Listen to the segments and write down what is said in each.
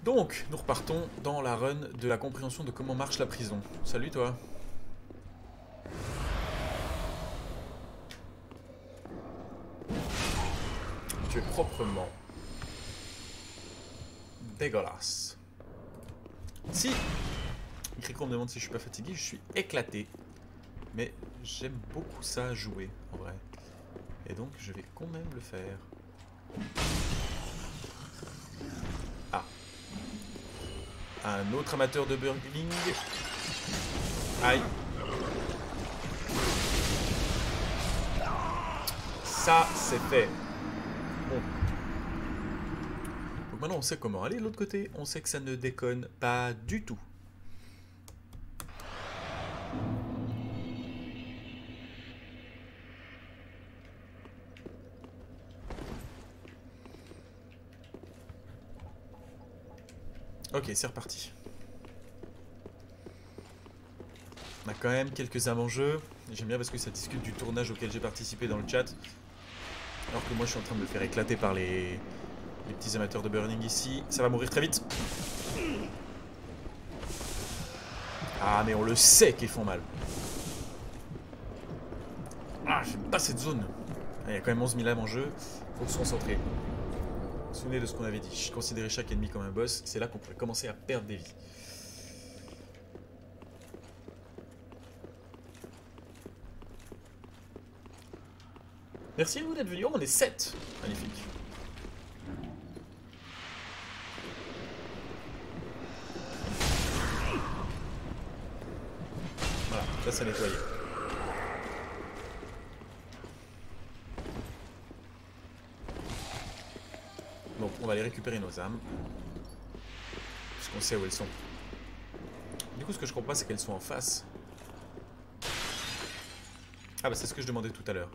Donc, nous repartons dans la run de la compréhension de comment marche la prison. Salut toi. Tu es proprement dégueulasse. Si Cricro me demande si je suis pas fatigué, je suis éclaté. Mais j'aime beaucoup ça jouer, en vrai. Et donc, je vais quand même le faire. Ah. Un autre amateur de burgling. Aïe. Ça, c'est fait. Bon. Donc maintenant, on sait comment aller de l'autre côté. On sait que ça ne déconne pas du tout. Ok, c'est reparti. On a quand même quelques âmes en jeu. J'aime bien parce que ça discute du tournage auquel j'ai participé dans le chat. Alors que moi je suis en train de me faire éclater par les petits amateurs de burning ici. Ça va mourir très vite. Ah mais on le sait qu'ils font mal. Ah j'aime pas cette zone. Ah, il y a quand même 11 000 âmes en jeu. Faut se concentrer. Vous vous souvenez de ce qu'on avait dit. Considérer chaque ennemi comme un boss. C'est là qu'on pourrait commencer à perdre des vies. Merci à vous d'être venus. Oh, on est 7. Magnifique. Voilà, ça c'est nettoyé. Donc on va aller récupérer nos âmes. Puisqu'on sait où elles sont. Du coup ce que je comprends pas c'est qu'elles sont en face. Ah bah c'est ce que je demandais tout à l'heure.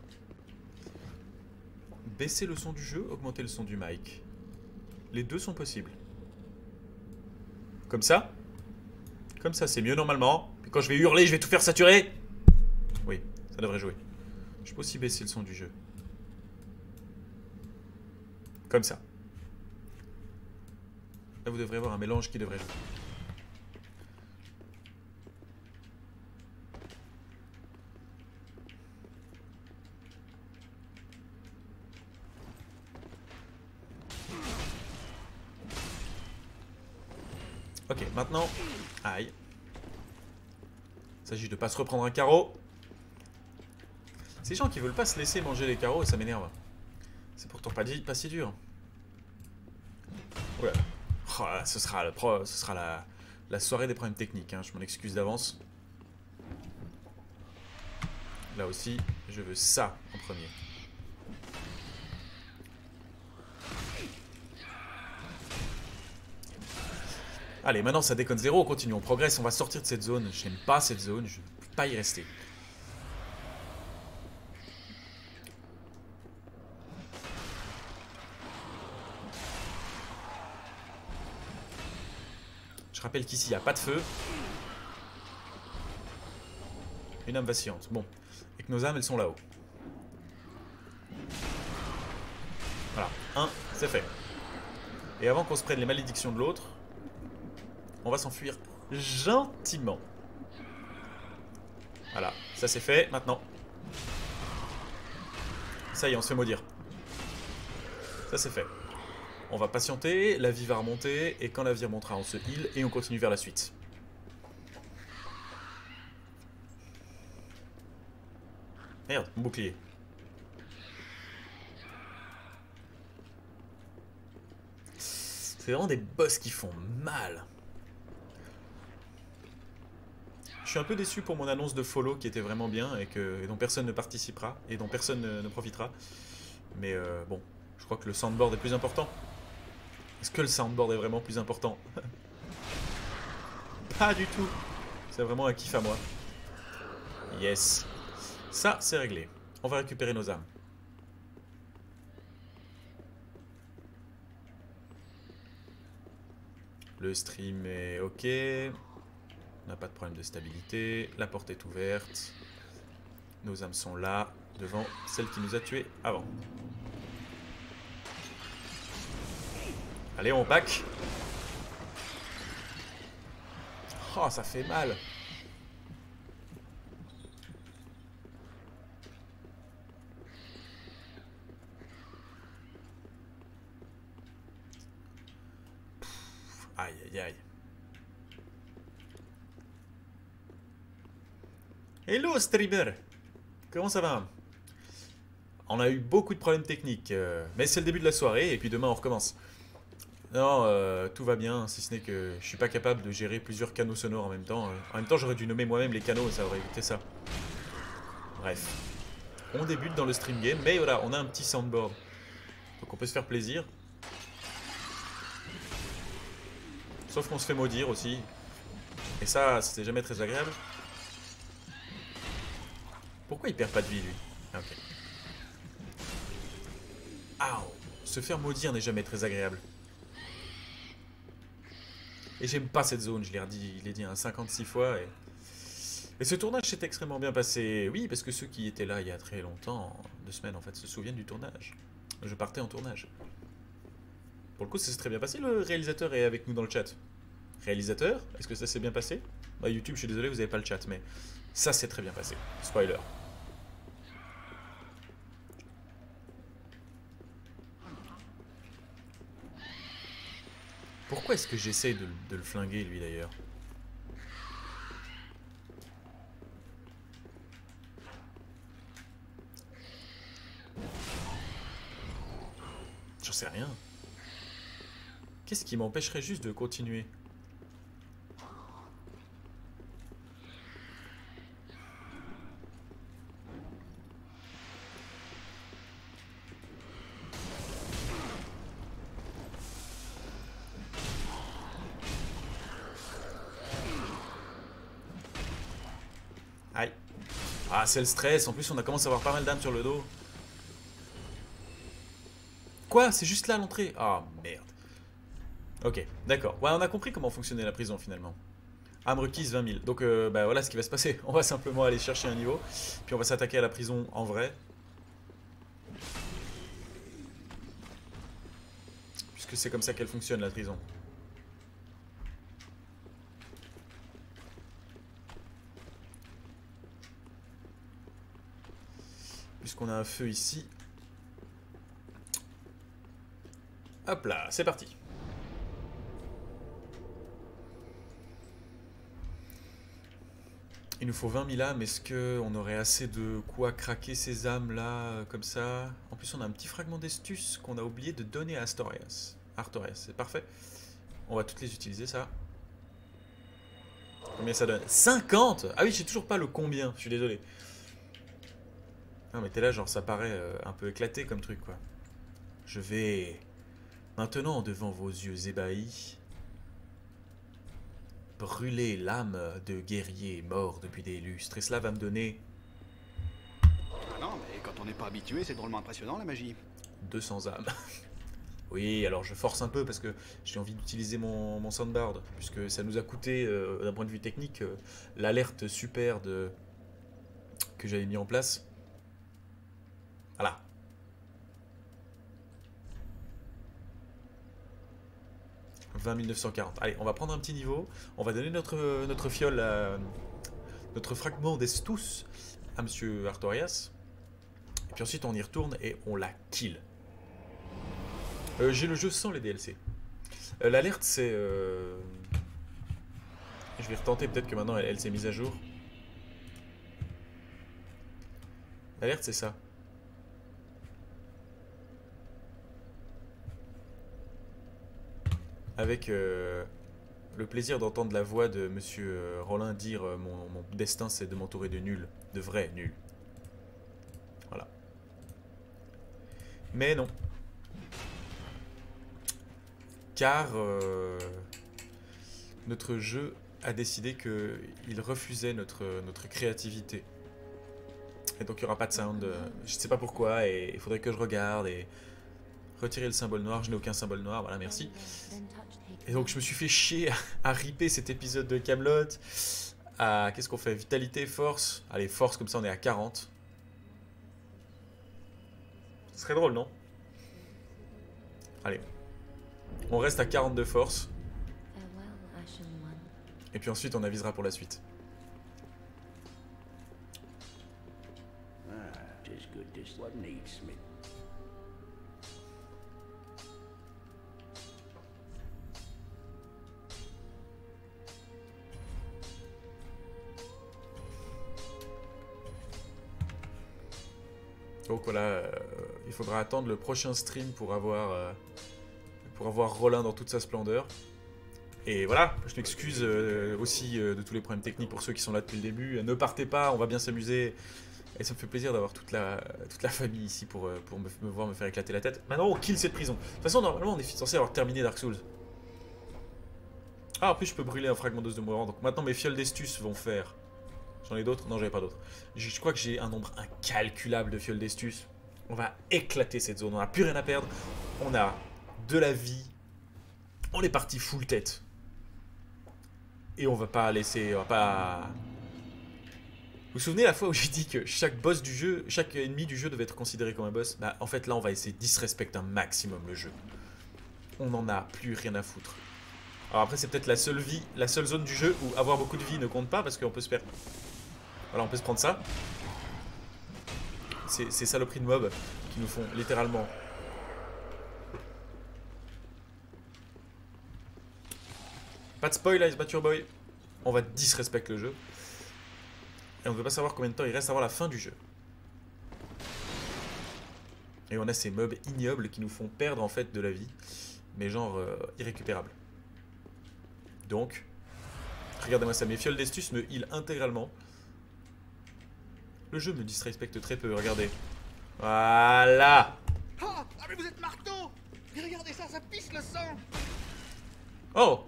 Baisser le son du jeu, augmenter le son du mic. Les deux sont possibles. Comme ça. Comme ça c'est mieux normalement. Puis quand je vais hurler je vais tout faire saturer. Oui, ça devrait jouer. Je peux aussi baisser le son du jeu. Comme ça. Là vous devrez avoir un mélange qui devrait jouer. Ok, maintenant... Aïe. Il s'agit de pas se reprendre un carreau. Ces gens qui veulent pas se laisser manger les carreaux, ça m'énerve. C'est pourtant pas si dur. Oula. Oh, ce sera la soirée des problèmes techniques, hein. Je m'en excuse d'avance. Là aussi, je veux ça en premier. Allez, maintenant ça déconne zéro, on continue, on progresse, on va sortir de cette zone. Je n'aime pas cette zone, je ne peux pas y rester. Je rappelle qu'ici, il n'y a pas de feu. Une âme vacillante. Bon. Et que nos âmes, elles sont là-haut. Voilà. Un, c'est fait. Et avant qu'on se prenne les malédictions de l'autre, on va s'enfuir gentiment. Voilà. Ça, c'est fait. Maintenant. Ça y est, on se fait maudire. Ça, c'est fait. On va patienter, la vie va remonter, et quand la vie remontera, on se heal, et on continue vers la suite. Merde, mon bouclier. C'est vraiment des boss qui font mal. Je suis un peu déçu pour mon annonce de follow qui était vraiment bien, et dont personne ne participera, et dont personne ne profitera. Mais bon, je crois que le soundboard est plus important. Est-ce que le soundboard est vraiment plus important? Pas du tout. C'est vraiment un kiff à moi. Yes. Ça, c'est réglé. On va récupérer nos âmes. Le stream est ok. On n'a pas de problème de stabilité. La porte est ouverte. Nos âmes sont là, devant celle qui nous a tués avant. Allez, on pack. Oh, ça fait mal. Aïe, aïe, aïe. Hello, streamer. Comment ça va? On a eu beaucoup de problèmes techniques, mais c'est le début de la soirée et puis demain on recommence. Non, tout va bien, si ce n'est que je suis pas capable de gérer plusieurs canaux sonores en même temps. En même temps, j'aurais dû nommer moi-même les canaux et ça aurait évité ça. Bref, on débute dans le stream game, mais voilà, on a un petit soundboard. Donc on peut se faire plaisir. Sauf qu'on se fait maudire aussi. Et ça, c'est jamais très agréable. Pourquoi il perd pas de vie, lui? Ah, ok. Aouh! Se faire maudire n'est jamais très agréable. Et j'aime pas cette zone, je l'ai dit 56 fois. Et ce tournage s'est extrêmement bien passé. Oui, parce que ceux qui étaient là il y a très longtemps, 2 semaines en fait, se souviennent du tournage. Je partais en tournage. Pour le coup, ça s'est très bien passé. Le réalisateur est avec nous dans le chat. Réalisateur, est-ce que ça s'est bien passé? Bah, YouTube, je suis désolé, vous n'avez pas le chat, mais ça s'est très bien passé. Spoiler. Pourquoi est-ce que j'essaye de le flinguer, lui, d'ailleurs? J'en sais rien. Qu'est-ce qui m'empêcherait juste de continuer? Aïe. Ah, c'est le stress. En plus, on a commencé à avoir pas mal d'âmes sur le dos. Quoi? C'est juste là l'entrée? Ah, merde. Ok, d'accord. Ouais, on a compris comment fonctionnait la prison finalement. Âme requise 20 000. Donc, bah voilà ce qui va se passer. On va simplement aller chercher un niveau. Puis on va s'attaquer à la prison en vrai. Puisque c'est comme ça qu'elle fonctionne, la prison. Puisqu'on a un feu ici. Hop là, c'est parti. Il nous faut 20 000 âmes. Est-ce qu'on aurait assez de quoi craquer ces âmes là, comme ça? En plus, on a un petit fragment d'estus qu'on a oublié de donner à Astorias. Artorias, c'est parfait. On va toutes les utiliser, ça. Combien ça donne? 50! Ah oui, j'ai toujours pas le combien, je suis désolé. Non, mais t'es là, genre, ça paraît un peu éclaté comme truc, quoi. Je vais, maintenant, devant vos yeux ébahis, brûler l'âme de guerrier mort depuis des lustres. Et cela va me donner Ah non, mais quand on n'est pas habitué, c'est drôlement impressionnant la magie. 200 âmes. Oui, alors je force un peu parce que j'ai envie d'utiliser mon soundboard, puisque ça nous a coûté, d'un point de vue technique, l'alerte super que j'avais mis en place. Voilà. « 20 940. » Allez, on va prendre un petit niveau. On va donner notre fiole, notre fragment d'estus à Monsieur Artorias. Et puis ensuite, on y retourne et on la kill. J'ai le jeu sans les DLC. L'alerte, c'est... Je vais retenter, peut-être que maintenant elle s'est mise à jour. L'alerte, c'est ça. Avec le plaisir d'entendre la voix de Monsieur Rollin dire mon destin, c'est de m'entourer de nuls. De vrais nuls. Voilà. Mais non. Car notre jeu a décidé qu'il refusait notre créativité. Et donc il n'y aura pas de sound. Je ne sais pas pourquoi, et il faudrait que je regarde et retirer le symbole noir. Je n'ai aucun symbole noir, voilà, merci. Et donc je me suis fait chier à ripper cet épisode de Camelot. Qu'est-ce qu'on fait? Vitalité, force. Allez, force, comme ça on est à 40. Ce serait drôle, non? Allez. On reste à 42 force. Et puis ensuite on avisera pour la suite. Donc voilà, il faudra attendre le prochain stream pour avoir Rollin dans toute sa splendeur. Et voilà, je m'excuse aussi de tous les problèmes techniques pour ceux qui sont là depuis le début. Ne partez pas, on va bien s'amuser. Et ça me fait plaisir d'avoir toute la famille ici pour me voir me faire éclater la tête. Maintenant, on kill cette prison. De toute façon, normalement, on est censé avoir terminé Dark Souls. Ah, en plus, je peux brûler un fragment d'os de mourant. Donc maintenant, mes fioles d'estus vont faire... J'en ai d'autres? Non, j'avais pas d'autres. Je crois que j'ai un nombre incalculable de fioles d'estus. On va éclater cette zone. On n'a plus rien à perdre. On a de la vie. On est parti full tête. Et on va pas laisser... On va pas... Vous vous souvenez la fois où j'ai dit que chaque boss du jeu, chaque ennemi du jeu devait être considéré comme un boss? Bah en fait là on va essayer de disrespecter un maximum le jeu. On n'en a plus rien à foutre. Alors après c'est peut-être la seule zone du jeu où avoir beaucoup de vie ne compte pas parce qu'on peut se perdre. Voilà, on peut se prendre ça. Ces saloperies de mobs qui nous font littéralement... Pas de spoil, Ice Mature Boy. On va disrespecter le jeu. Et on ne veut pas savoir combien de temps il reste avant la fin du jeu. Et on a ces mobs ignobles qui nous font perdre en fait de la vie. Mais genre irrécupérable. Donc, regardez-moi ça, mes fioles d'estus me heal intégralement. Le jeu me disrespecte très peu, regardez. Voilà. Ah, mais vous êtes marteau! Mais regardez ça, ça pisse le sang! Oh.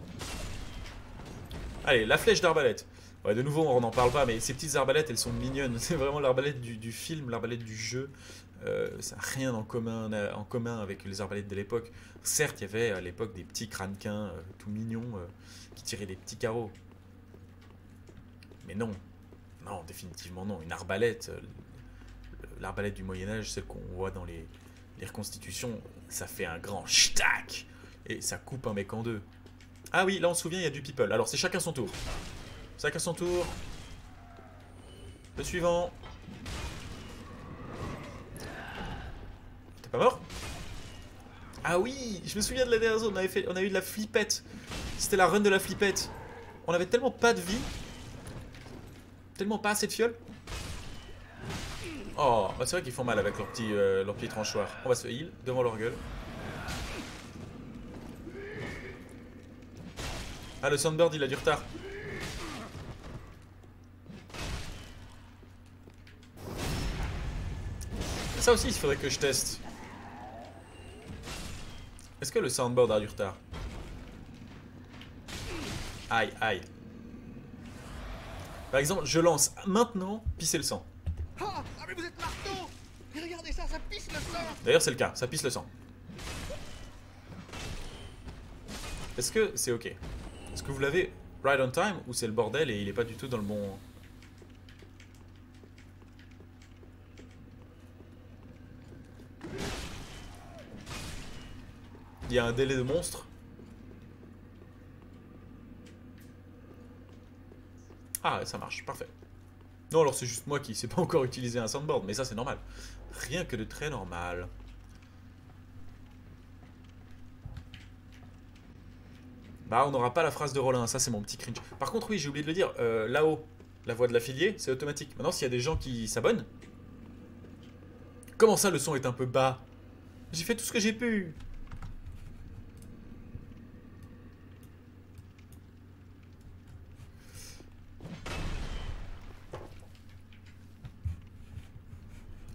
Allez, la flèche d'arbalète. Ouais, de nouveau, on n'en parle pas, mais ces petites arbalètes, elles sont mignonnes. C'est vraiment l'arbalète du film, l'arbalète du jeu. Ça n'a rien en commun avec les arbalètes de l'époque. Certes, il y avait à l'époque des petits crânequins tout mignons qui tiraient des petits carreaux. Mais non. Non, définitivement non. Une arbalète, l'arbalète du Moyen-Âge, celle qu'on voit dans les reconstitutions, ça fait un grand ch'tac et ça coupe un mec en deux. Ah oui, là on se souvient, il y a du people. Alors c'est chacun son tour. Chacun son tour. Le suivant. T'es pas mort? Ah oui, je me souviens de la dernière zone, on a eu de la flippette. C'était la run de la flippette. On avait tellement pas de vie. Tellement pas assez de fioles. Oh, bah c'est vrai qu'ils font mal avec leur petit tranchoir. On va se heal devant leur gueule. Ah, le Soundbird il a du retard. Ça aussi il faudrait que je teste. Est-ce que le Soundboard a du retard? Aïe, aïe. Par exemple, je lance maintenant, pisser le sang. Ah, mais vous êtes marteau! Mais regardez ça, ça pisse le sang! D'ailleurs, c'est le cas, ça pisse le sang. Est-ce que c'est ok? Est-ce que vous l'avez right on time ou c'est le bordel et il est pas du tout dans le bon... Il y a un délai de monstre. Ah, ça marche, parfait. Non, alors c'est juste moi qui sais pas encore utiliser un soundboard, mais ça c'est normal. Rien que de très normal. Bah, on n'aura pas la phrase de Rollin, ça c'est mon petit cringe. Par contre, oui, j'ai oublié de le dire, là-haut, la voix de l'affilié, c'est automatique. Maintenant, s'il y a des gens qui s'abonnent... Comment ça, le son est un peu bas? J'ai fait tout ce que j'ai pu.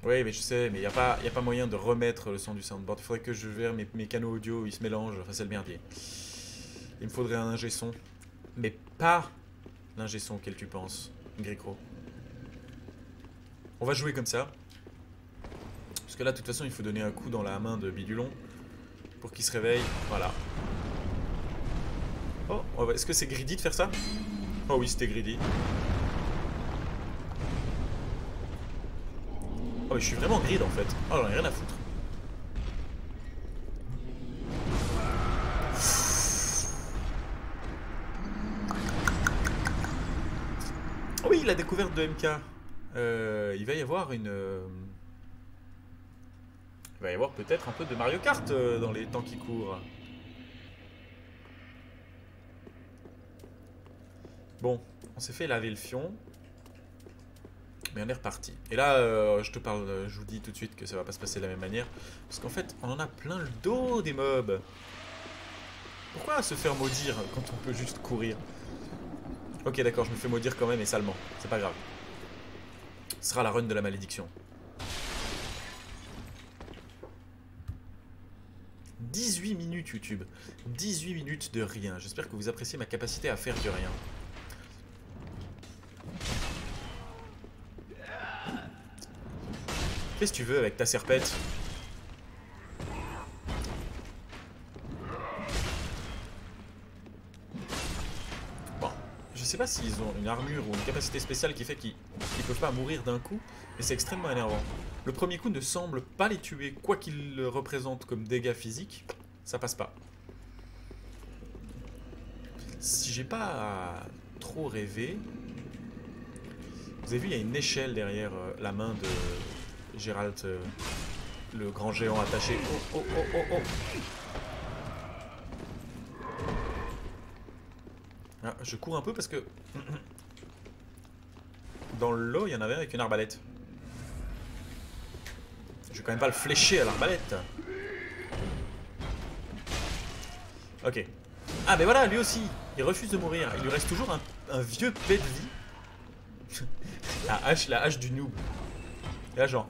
Oui, mais je sais, mais il n'y a pas moyen de remettre le son du soundboard. Il faudrait que je verre mes canaux audio, ils se mélangent, enfin c'est le merdier. Il me faudrait un ingé son. Mais pas l'ingé son auquel tu penses, Gricro. On va jouer comme ça. Parce que là, de toute façon, il faut donner un coup dans la main de Bidulon pour qu'il se réveille. Voilà. Oh, est-ce que c'est greedy de faire ça? Oh oui, c'était greedy. Oh mais je suis vraiment grid en fait. Oh j'en ai rien à foutre. oui, la découverte de MK. Il va y avoir une... Il va y avoir peut-être un peu de Mario Kart dans les temps qui courent. Bon, on s'est fait laver le fion. Mais on est reparti. Et là, je vous dis tout de suite que ça va pas se passer de la même manière. Parce qu'en fait, on en a plein le dos des mobs. Pourquoi se faire maudire quand on peut juste courir? Ok, d'accord, je me fais maudire quand même et salement. C'est pas grave. Ce sera la run de la malédiction. 18 minutes YouTube. 18 minutes de rien. J'espère que vous appréciez ma capacité à faire du rien. Qu'est-ce que tu veux avec ta serpette? Bon, je sais pas s'ils ont une armure ou une capacité spéciale qui fait qu'ils peuvent pas mourir d'un coup, mais c'est extrêmement énervant. Le premier coup ne semble pas les tuer, quoi qu'il le représente comme dégâts physiques, ça passe pas. Si j'ai pas trop rêvé, vous avez vu, il y a une échelle derrière la main de Gérald, le grand géant attaché. Oh, oh, oh, oh, oh. Ah, je cours un peu parce que dans le lot, il y en avait un avec une arbalète. Je vais quand même pas le flécher à l'arbalète. Ok. Ah, mais voilà, lui aussi, il refuse de mourir. Il lui reste toujours un vieux pet de vie. La hache du noob. Et là, genre...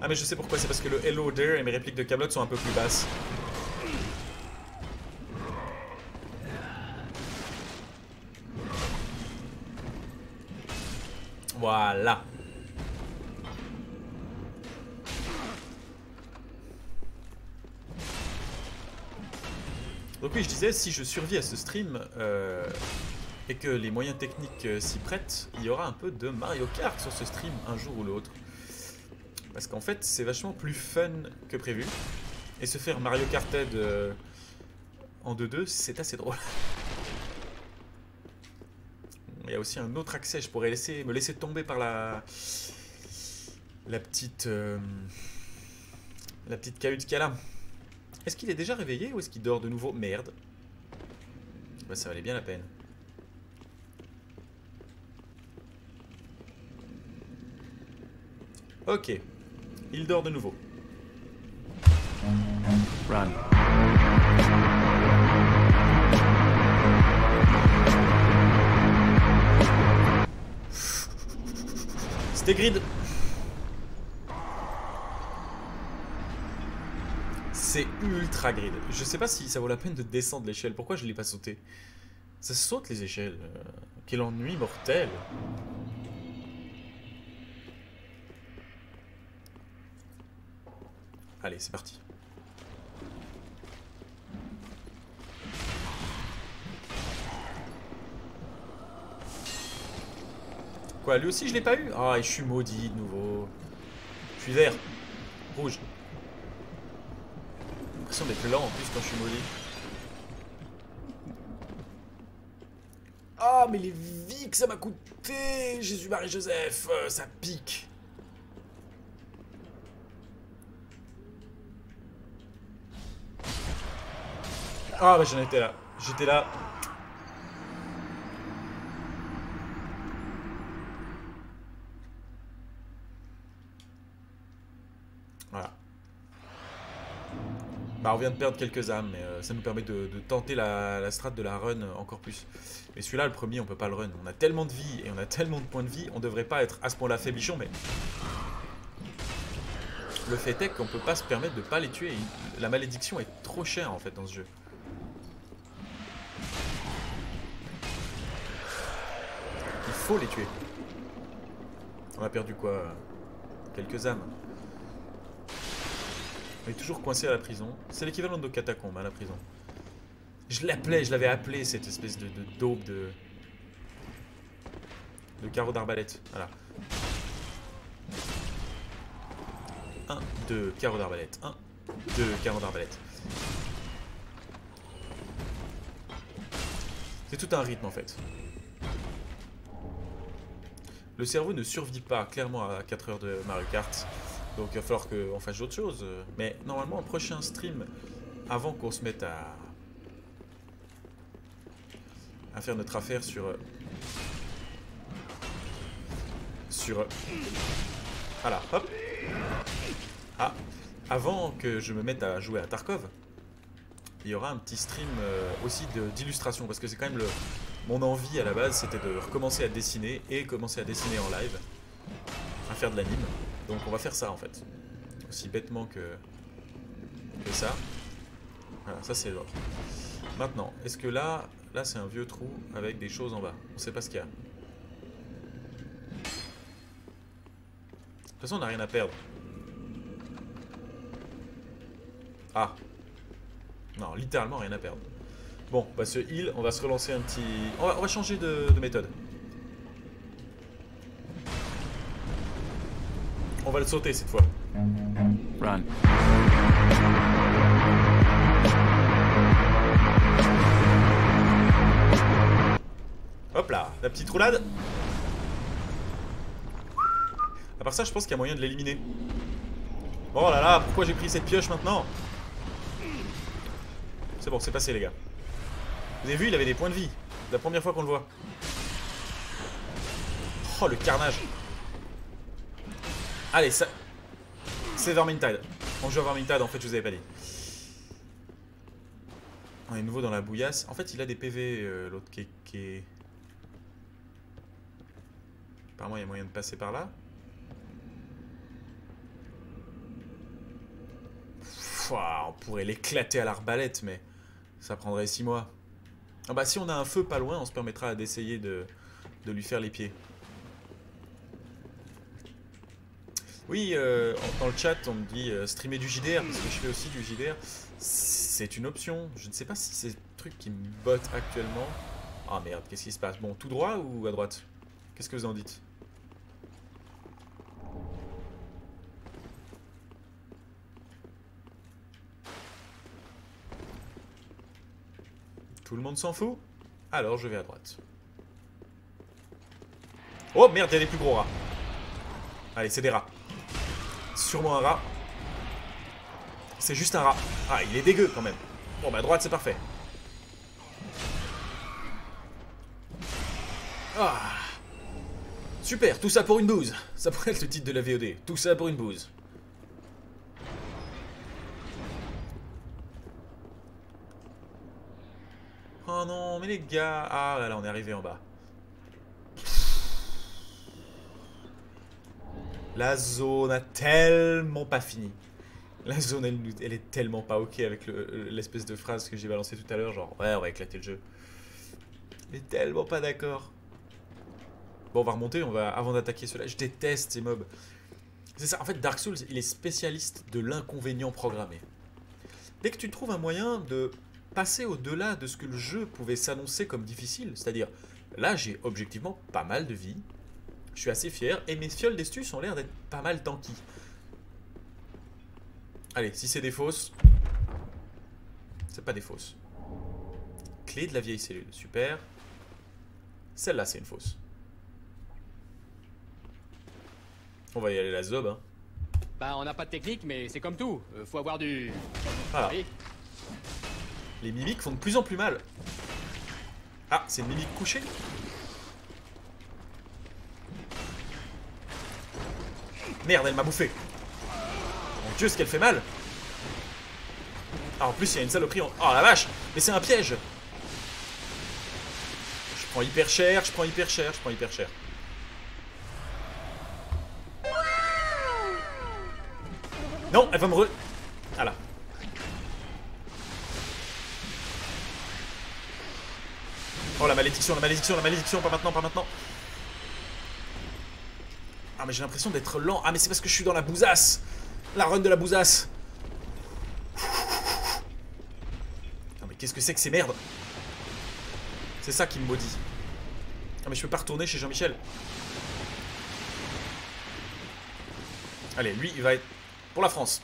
Ah, mais je sais pourquoi, c'est parce que le Hello There et mes répliques de Camelot sont un peu plus basses. Voilà. Donc oui, je disais, si je survis à ce stream et que les moyens techniques s'y prêtent, il y aura un peu de Mario Kart sur ce stream un jour ou l'autre. Parce qu'en fait, c'est vachement plus fun que prévu. Et se faire Mario Karted en 2-2, c'est assez drôle. Il y a aussi un autre accès, je pourrais me laisser tomber par la petite cahute qu'il y a là. Est-ce qu'il est déjà réveillé ou est-ce qu'il dort de nouveau? Merde. Bah, ça valait bien la peine. Ok. Il dort de nouveau. Run. C'était grid. C'est ultra grid. Je sais pas si ça vaut la peine de descendre l'échelle. Pourquoi je l'ai pas sauté? Ça saute les échelles. Quel ennui mortel. Allez, c'est parti. Quoi, lui aussi je l'ai pas eu? Ah, et je suis maudit de nouveau. Je suis vert. Rouge. J'ai l'impression d'être lent en plus quand je suis maudit. Ah, mais les vies que ça m'a coûté! Jésus, Marie, Joseph, ça pique. Ah, bah j'en étais là. J'étais là. Voilà. Bah on vient de perdre quelques âmes, mais ça nous permet de tenter la strat de la run encore plus. Mais celui-là, le premier, on peut pas le run. On a tellement de vie et on a tellement de points de vie, on devrait pas être à ce point-là faiblichon, mais... Le fait est qu'on peut pas se permettre de pas les tuer. La malédiction est trop chère en fait dans ce jeu. Il faut les tuer. On a perdu quoi? Quelques âmes. On est toujours coincé à la prison. C'est l'équivalent de nos catacombes, à la prison. Je l'avais appelé cette espèce de daube de carreau d'arbalète. Voilà. 1, 2, carreau d'arbalète. 1, 2, carreau d'arbalète. C'est tout un rythme en fait. Le cerveau ne survit pas clairement à 4 heures de Mario Kart. Donc il va falloir qu'on fasse d'autres choses. Mais normalement, un prochain stream, avant qu'on se mette à faire notre affaire sur... Voilà, hop. Ah, avant que je me mette à jouer à Tarkov, il y aura un petit stream aussi d'illustration. Parce que c'est quand même mon envie à la base, c'était de recommencer à dessiner et commencer à dessiner en live. À faire de l'anime. Donc on va faire ça en fait. Aussi bêtement que ça. Voilà, ça c'est l'ordre. Maintenant, est-ce que là c'est un vieux trou avec des choses en bas. On sait pas ce qu'il y a. De toute façon, on n'a rien à perdre. Ah. Non, littéralement rien à perdre. Bon, bah ce heal, on va se relancer un petit... On va changer de méthode. On va le sauter cette fois. Run. Hop là, la petite roulade. À part ça, je pense qu'il y a moyen de l'éliminer. Oh là là, pourquoi j'ai pris cette pioche maintenant? C'est bon, c'est passé les gars. Vous avez vu, il avait des points de vie. C'est la première fois qu'on le voit. Oh, le carnage. Allez, ça... C'est Vermintide. On joue à Vermintide, en fait, je vous avais pas dit. On est nouveau dans la bouillasse. En fait, il a des PV, l'autre qui est... Apparemment, il y a moyen de passer par là. Pouah, on pourrait l'éclater à l'arbalète, mais ça prendrait 6 mois. Ah bah, si on a un feu pas loin, on se permettra d'essayer de lui faire les pieds. Oui, dans le chat, on me dit streamer du JDR, parce que je fais aussi du JDR. C'est une option. Je ne sais pas si c'est le truc qui me botte actuellement. Ah merde, qu'est-ce qui se passe? Bon, tout droit ou à droite? Qu'est-ce que vous en dites? Tout le monde s'en fout? Alors je vais à droite. Oh merde, il y a des plus gros rats. Allez, c'est des rats. Sûrement un rat. C'est juste un rat. Ah, il est dégueu quand même. Bon, bah à droite, c'est parfait. Ah. Super, tout ça pour une bouse. Ça pourrait être le titre de la VOD. Tout ça pour une bouse. Oh non, mais les gars... Ah là là, on est arrivé en bas. La zone a tellement pas fini. La zone, elle est tellement pas ok avec l'espèce de phrase que j'ai balancée tout à l'heure, genre ouais, on va éclater le jeu. Elle est tellement pas d'accord. Bon, on va remonter, avant d'attaquer cela. Je déteste ces mobs. C'est ça, en fait, Dark Souls, il est spécialiste de l'inconvénient programmé. Dès que tu trouves un moyen de passer au-delà de ce que le jeu pouvait s'annoncer comme difficile, c'est-à-dire, là, j'ai objectivement pas mal de vie. Je suis assez fier, et mes fioles d'estus ont l'air d'être pas mal tanky. Allez, si c'est des fausses... C'est pas des fausses. Clé de la vieille cellule, super. Celle-là, c'est une fausse. On va y aller la zob, hein. Bah, on n'a pas de technique, mais c'est comme tout. Faut avoir du... Voilà. Oui. Les mimiques font de plus en plus mal. Ah, c'est une mimique couchée? Merde, elle m'a bouffé. Mon dieu, ce qu'elle fait mal. Ah, en plus, il y a une saloperie en... Oh la vache. Mais c'est un piège. Je prends hyper cher, je prends hyper cher, je prends hyper cher. Non, elle va me Voilà. Oh la malédiction, la malédiction, la malédiction, pas maintenant, pas maintenant. Ah mais j'ai l'impression d'être lent. Ah mais c'est parce que je suis dans la bousasse. La run de la bousasse. Ah mais qu'est-ce que c'est que ces merdes? C'est ça qui me maudit. Ah mais je peux pas retourner chez Jean-Michel. Allez, lui il va être pour la France.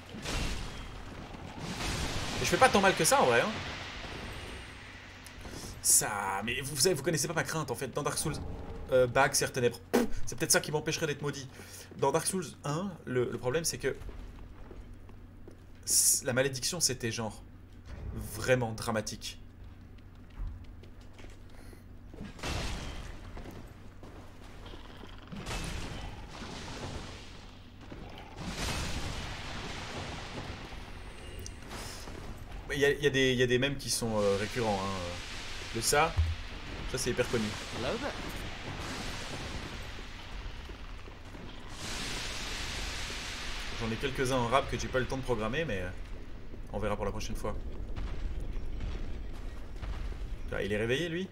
Et je fais pas tant mal que ça en vrai hein. Ça... Mais vous savez, vous connaissez pas ma crainte en fait. Dans Dark Souls, Bag, Serre Ténèbres, c'est peut-être ça qui m'empêcherait d'être maudit. Dans Dark Souls 1, le problème c'est que la malédiction c'était genre vraiment dramatique. Il y a des mèmes qui sont récurrents. Hein. De ça c'est hyper connu. J'en ai quelques-uns en rap que j'ai pas eu le temps de programmer, mais on verra pour la prochaine fois. Là, il est réveillé lui?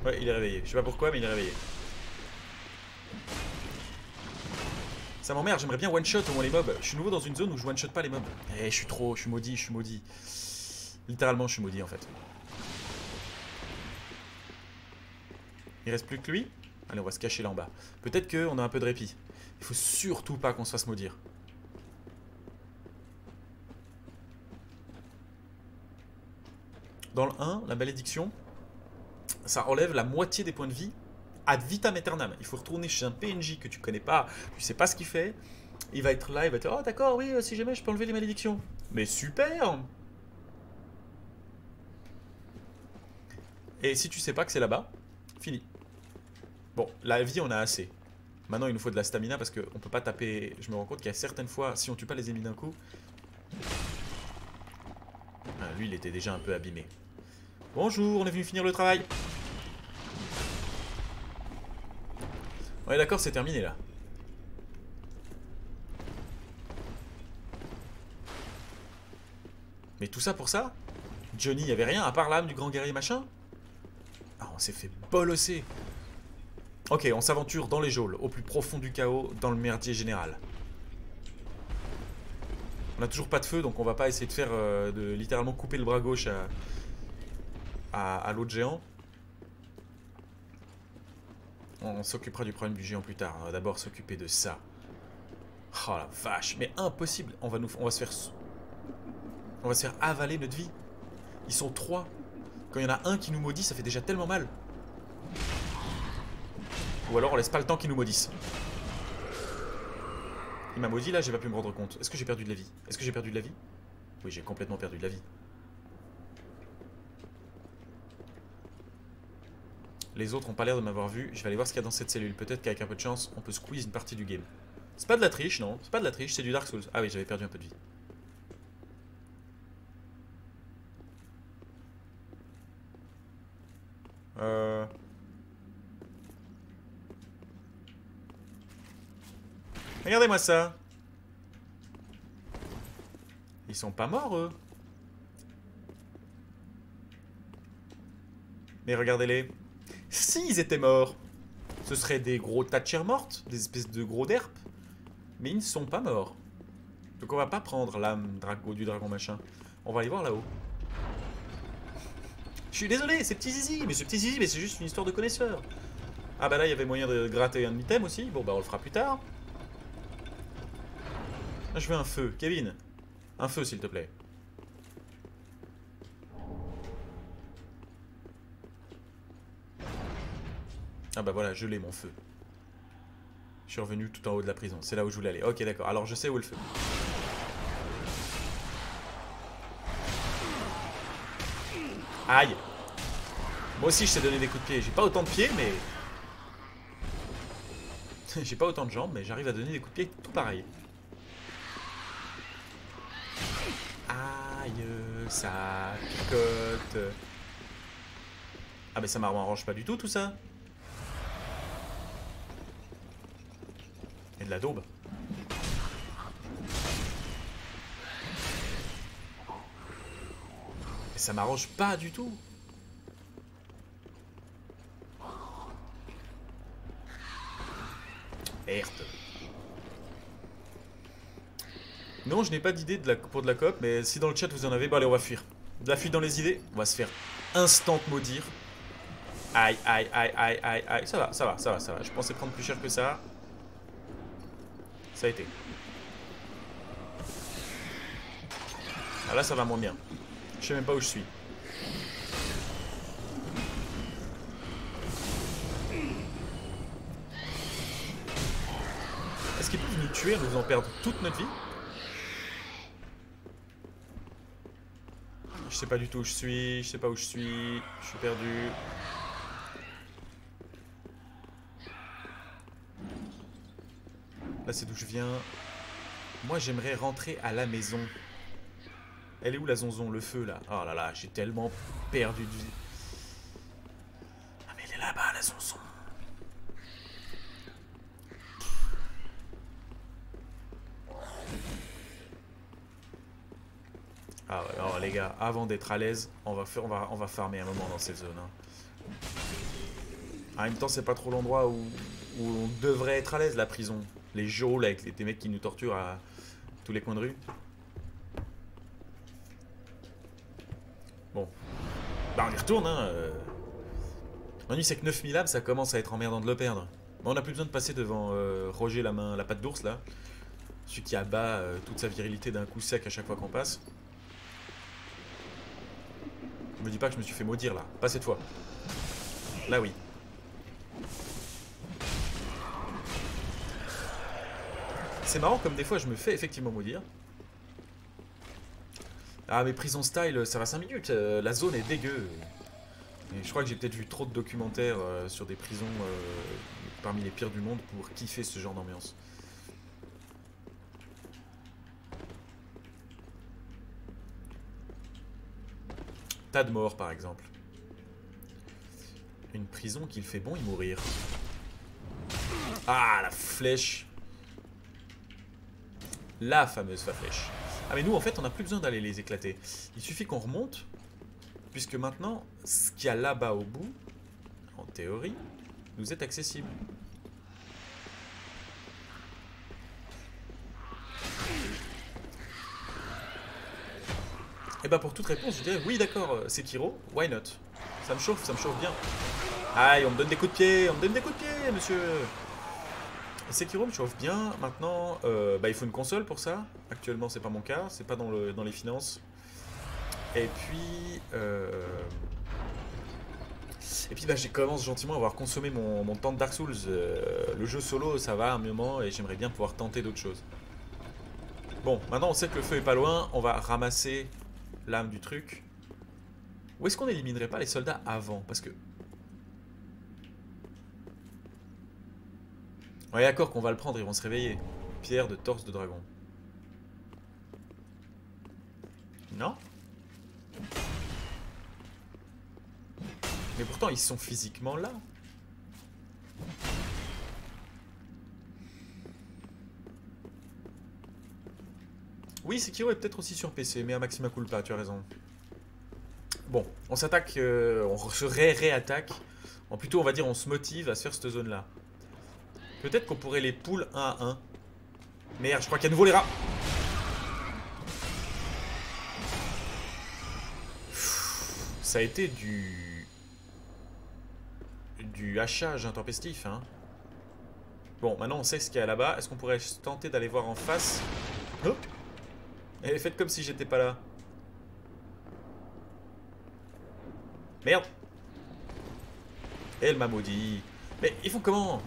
Ouais, il est réveillé. Je sais pas pourquoi, mais il est réveillé. Ça m'emmerde, j'aimerais bien one-shot au moins les mobs. Je suis nouveau dans une zone où je one-shot pas les mobs. Eh, je suis maudit, je suis maudit. Littéralement, je suis maudit en fait. Il reste plus que lui? Allez, on va se cacher là en bas. Peut-être qu'on a un peu de répit. Il faut surtout pas qu'on se fasse maudire. Dans le 1, la malédiction, ça enlève la moitié des points de vie ad vitam aeternam. Il faut retourner chez un PNJ que tu connais pas, tu sais pas ce qu'il fait. Il va être là, il va te dire, oh d'accord, oui, si jamais je peux enlever les malédictions. Mais super! Et si tu sais pas que c'est là-bas, fini. Bon, la vie on a assez. Maintenant il nous faut de la stamina parce qu'on peut pas taper. Je me rends compte qu'il y a certaines fois, si on tue pas les ennemis d'un coup. Ah, lui il était déjà un peu abîmé. Bonjour, on est venu finir le travail. Ouais d'accord, c'est terminé là. Mais tout ça pour ça? Johnny, y avait rien à part l'âme du grand guerrier machin? Ah, on s'est fait bolosser. Ok, on s'aventure dans les geôles, au plus profond du chaos, dans le merdier général. On a toujours pas de feu, donc on va pas essayer de faire de littéralement couper le bras gauche à l'autre géant. On s'occupera du problème du géant plus tard. On va d'abord s'occuper de ça. Oh la vache, mais impossible. On va se faire avaler notre vie. Ils sont 3. Quand il y en a un qui nous maudit, ça fait déjà tellement mal. Ou alors on laisse pas le temps qu'ils nous maudissent. Il m'a maudit là, j'ai pas pu me rendre compte. Est-ce que j'ai perdu de la vie? Est-ce que j'ai perdu de la vie? Oui, j'ai complètement perdu de la vie. Les autres ont pas l'air de m'avoir vu. Je vais aller voir ce qu'il y a dans cette cellule. Peut-être qu'avec un peu de chance, on peut squeeze une partie du game. C'est pas de la triche, non. C'est pas de la triche, c'est du Dark Souls. Ah oui, j'avais perdu un peu de vie. Regardez-moi ça. Ils sont pas morts, eux. Mais regardez-les. S'ils étaient morts, ce seraient des gros tas de chair mortes, des espèces de gros derpes. Mais ils ne sont pas morts. Donc on va pas prendre l'âme du dragon machin. On va aller voir là-haut. Je suis désolé, c'est petit zizi, mais c'est juste une histoire de connaisseur. Ah bah là, il y avait moyen de gratter un item aussi. Bon bah on le fera plus tard. Là, je veux un feu. Kevin, un feu s'il te plaît. Ah bah voilà, je l'ai mon feu. Je suis revenu tout en haut de la prison. C'est là où je voulais aller. Ok, d'accord. Alors je sais où est le feu. Aïe. Moi aussi je sais donner des coups de pied. J'ai pas autant de pieds, mais... J'ai pas autant de jambes, mais j'arrive à donner des coups de pied tout pareil. Aïe, ça picote. Ah mais ça m'arrange pas du tout ça. Et de la daube. Et ça m'arrange pas du tout. Merde. Non, je n'ai pas d'idée pour de la coop, mais si dans le chat vous en avez, bah allez, on va fuir. De la fuite dans les idées, on va se faire instant maudire. Aïe, aïe, aïe, aïe, aïe, aïe. Ça va, ça va, ça va, ça va. Je pensais prendre plus cher que ça. Ça a été. Ah là, ça va moins bien. Je sais même pas où je suis. tuer en nous faisant perdre toute notre vie. Je sais pas du tout où je suis, je sais pas où je suis perdu. Là c'est d'où je viens. Moi j'aimerais rentrer à la maison. Elle est où la zonzon, le feu là? Oh là là, j'ai tellement perdu de vie. Ah mais elle est là-bas la zonzon. Ah ouais, alors les gars, avant d'être à l'aise, on va farmer un moment dans cette zone. Hein. En même temps, c'est pas trop l'endroit où on devrait être à l'aise, la prison. Les geôles avec des mecs qui nous torturent à tous les coins de rue. Bon. Bah on y retourne, hein. L'ennui c'est que 9000 âmes, ça commence à être emmerdant de le perdre. Bon, on n'a plus besoin de passer devant Roger la patte d'ours là. Celui qui abat toute sa virilité d'un coup sec à chaque fois qu'on passe. Je me dis pas que je me suis fait maudire là, pas cette fois. Là oui. C'est marrant comme des fois je me fais effectivement maudire. Ah mais prison style ça va 5 minutes, la zone est dégueu. Et je crois que j'ai peut-être vu trop de documentaires sur des prisons parmi les pires du monde pour kiffer ce genre d'ambiance. Tas de morts par exemple. Une prison qu'il fait bon y mourir. Ah la flèche. La fameuse flèche. Ah mais nous en fait on n'a plus besoin d'aller les éclater. Il suffit qu'on remonte. Puisque maintenant ce qu'il y a là-bas au bout, en théorie, nous est accessible. Et bah pour toute réponse je dirais oui d'accord Sekiro, why not? Ça me chauffe bien. Aïe on me donne des coups de pied, monsieur. Sekiro me chauffe bien, maintenant bah, il faut une console pour ça. Actuellement c'est pas mon cas, c'est pas dans les finances. Et puis bah, je commence gentiment à avoir consommé mon temps de Dark Souls. Le jeu solo ça va un moment et j'aimerais bien pouvoir tenter d'autres choses. Bon, maintenant on sait que le feu est pas loin, on va ramasser l'âme du truc. Où est-ce qu'on éliminerait pas les soldats avant? Parce que... Ouais d'accord qu'on va le prendre, ils vont se réveiller. Pierre de torse de dragon. Non? Mais pourtant ils sont physiquement là. Oui, Sekiro est peut-être aussi sur PC, mais à maxima culpa, tu as raison. Bon, on s'attaque, on se réattaque. En plutôt, on va dire, on se motive à se faire cette zone-là. Peut-être qu'on pourrait les pull 1 à 1. Merde, je crois qu'il y a à nouveau les rats. Ça a été du hachage intempestif, hein. Bon, maintenant on sait ce qu'il y a là-bas. Est-ce qu'on pourrait tenter d'aller voir en face? Oh! Et faites comme si j'étais pas là. Merde. Elle m'a maudit. Mais ils font comment?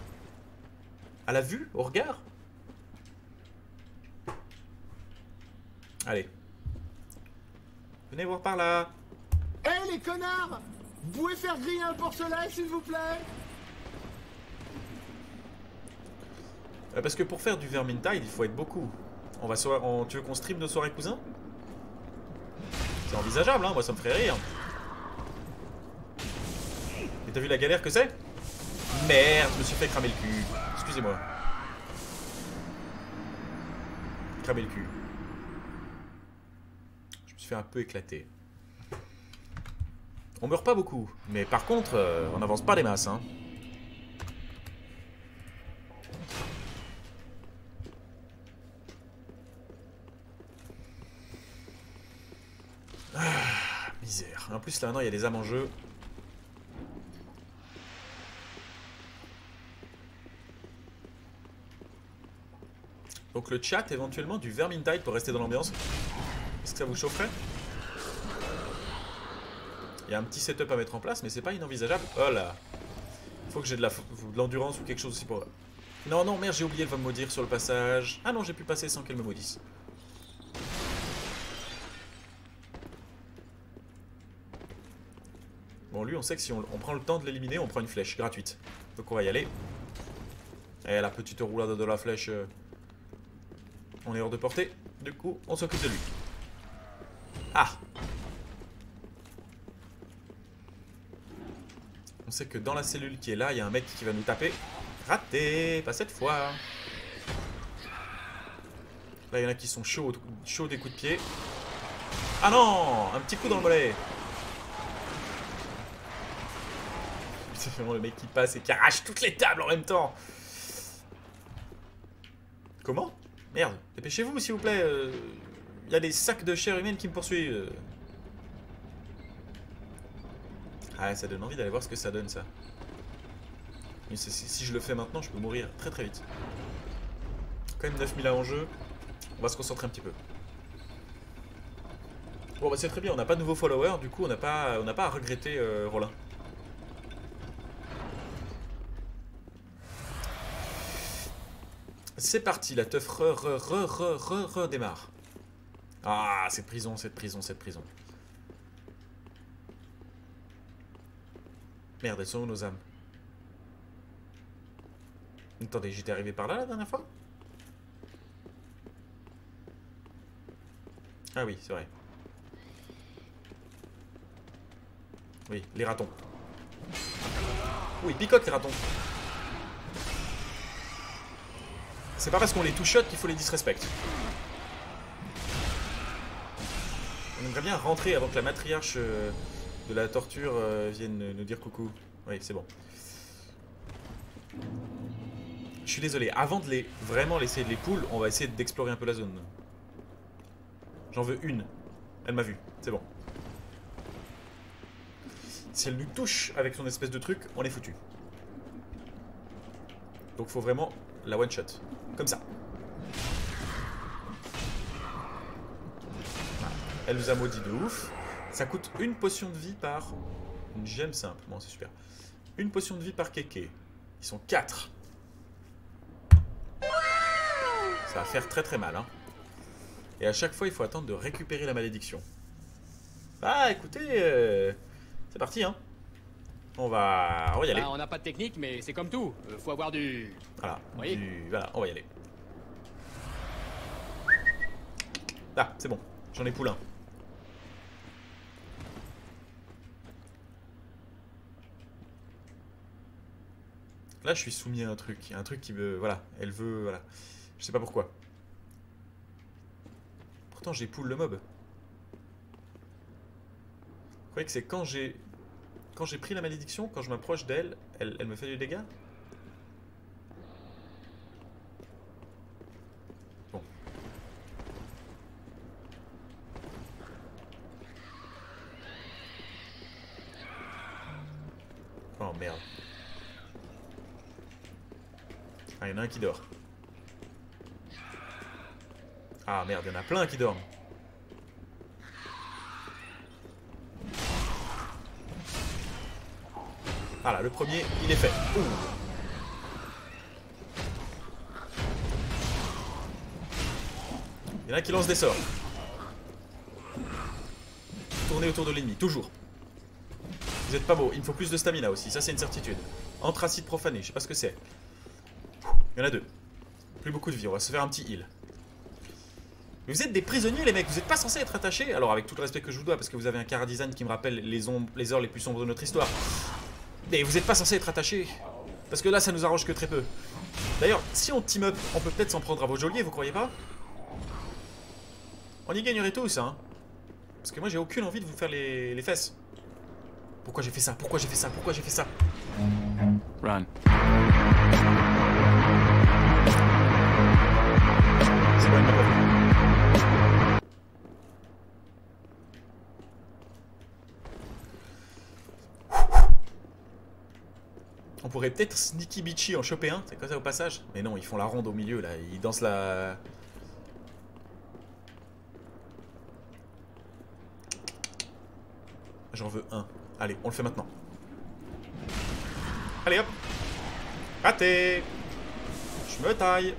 À la vue? Au regard? Allez. Venez voir par là. Hé les connards! Vous pouvez faire griller un porcelet s'il vous plaît? Parce que pour faire du Vermintide, il faut être beaucoup. Tu veux qu'on stream nos soirées cousins? C'est envisageable, hein, moi ça me ferait rire. Et t'as vu la galère que c'est? Merde, je me suis fait cramer le cul. Excusez-moi. Cramer le cul. Je me suis fait un peu éclater. On meurt pas beaucoup, mais par contre, on n'avance pas des masses, hein. Misère. En plus, là, maintenant, il y a des âmes en jeu. Donc le chat, éventuellement, du Vermintide pour rester dans l'ambiance. Est-ce que ça vous chaufferait? Il y a un petit setup à mettre en place, mais c'est pas inenvisageable. Oh là! Il faut que j'ai de l'endurance ou quelque chose aussi pour Non, non, merde, j'ai oublié, elle va me maudire sur le passage. Ah non, j'ai pu passer sans qu'elle me maudisse. Bon, lui, on sait que si on prend le temps de l'éliminer, on prend une flèche gratuite. Donc on va y aller. Et la petite roulade de la flèche, on est hors de portée. Du coup, on s'occupe de lui. Ah! On sait que dans la cellule qui est là, il y a un mec qui va nous taper. Raté! Pas cette fois! Là, il y en a qui sont chauds des coups de pied. Ah non! Un petit coup dans le mollet! C'est vraiment le mec qui passe et qui arrache toutes les tables en même temps! Comment? Merde, dépêchez-vous s'il vous plaît. Il y a des sacs de chair humaine qui me poursuivent. Ah, ça donne envie d'aller voir ce que ça donne, ça. Mais si je le fais maintenant, je peux mourir très très vite. Quand même 9000 en jeu. On va se concentrer un petit peu. Bon, bah c'est très bien, on n'a pas de nouveaux followers, du coup on n'a pas à regretter Rollin. C'est parti, la teuf redémarre. Ah, cette prison. Merde, elles sont où nos âmes? Attendez, j'étais arrivé par là la dernière fois? Ah oui, c'est vrai. Oui, les ratons. Oui, picote les ratons. C'est pas parce qu'on les touchote qu'il faut les disrespect. On aimerait bien rentrer avant que la matriarche de la torture vienne nous dire coucou. Oui, c'est bon. Je suis désolé, avant de vraiment laisser de les poules, on va essayer d'explorer un peu la zone. J'en veux une. Elle m'a vu, c'est bon. Si elle nous touche avec son espèce de truc, on est foutu. Donc faut vraiment la one shot. Comme ça. Voilà. Elle nous a maudit de ouf. Ça coûte une potion de vie par... Une gemme simple. Bon, c'est super. Une potion de vie par kéké. Ils sont 4. Ça va faire très très mal, hein. Et à chaque fois, il faut attendre de récupérer la malédiction. Ah, écoutez, c'est parti, hein. On va y aller. Bah, on n'a pas de technique, mais c'est comme tout. Faut avoir du... Voilà, Oui. Voilà, on va y aller. Ah, c'est bon. J'en ai poulain. Là, je suis soumis à un truc. Il y a un truc qui veut... Voilà, elle veut... Voilà. Je sais pas pourquoi. Pourtant, j'ai poule le mob. Vous croyez que c'est quand j'ai pris la malédiction, quand je m'approche d'elle, elle me fait du dégât? Bon. Oh merde. Ah, il y en a un qui dort. Ah merde, il y en a plein qui dorment. Voilà, le premier, il est fait. Ouh. Il y en a qui lancent des sorts. Tournez autour de l'ennemi, toujours. Vous êtes pas beau, il me faut plus de stamina aussi, ça c'est une certitude. Anthracite profané, je sais pas ce que c'est. Il y en a 2. Plus beaucoup de vie, on va se faire un petit heal. Mais vous êtes des prisonniers les mecs, vous n'êtes pas censés être attachés. Alors avec tout le respect que je vous dois, parce que vous avez un chara design qui me rappelle les heures les plus sombres de notre histoire. Mais vous n'êtes pas censés être attachés. Parce que là ça nous arrange que très peu. D'ailleurs, si on team up, on peut peut-être s'en prendre à vos geôliers, vous croyez pas? On y gagnerait tous, hein. Parce que moi j'ai aucune envie de vous faire les fesses. Pourquoi j'ai fait ça? Pourquoi j'ai fait ça? Pourquoi j'ai fait ça? Run. C'est bon, il m'a pas vu. On pourrait peut-être sneaky bitchy en choper un, c'est quoi ça au passage? Mais non, ils font la ronde au milieu là, ils dansent la... J'en veux un. Allez, on le fait maintenant. Allez hop. Raté. Je me taille.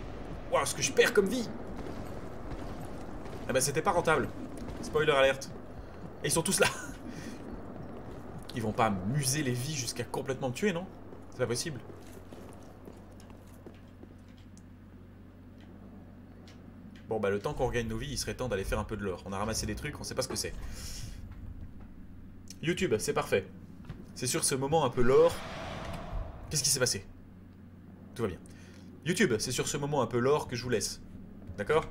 Waouh, ce que je perds comme vie. Ah bah c'était pas rentable. Spoiler alerte. Et ils sont tous là. Ils vont pas muser les vies jusqu'à complètement me tuer, non? C'est pas possible. Bon bah le temps qu'on regagne nos vies, il serait temps d'aller faire un peu de l'or. On a ramassé des trucs, on sait pas ce que c'est. YouTube, c'est parfait. C'est sur ce moment un peu lore. Qu'est-ce qui s'est passé? Tout va bien. YouTube, c'est sur ce moment un peu lore que je vous laisse. D'accord?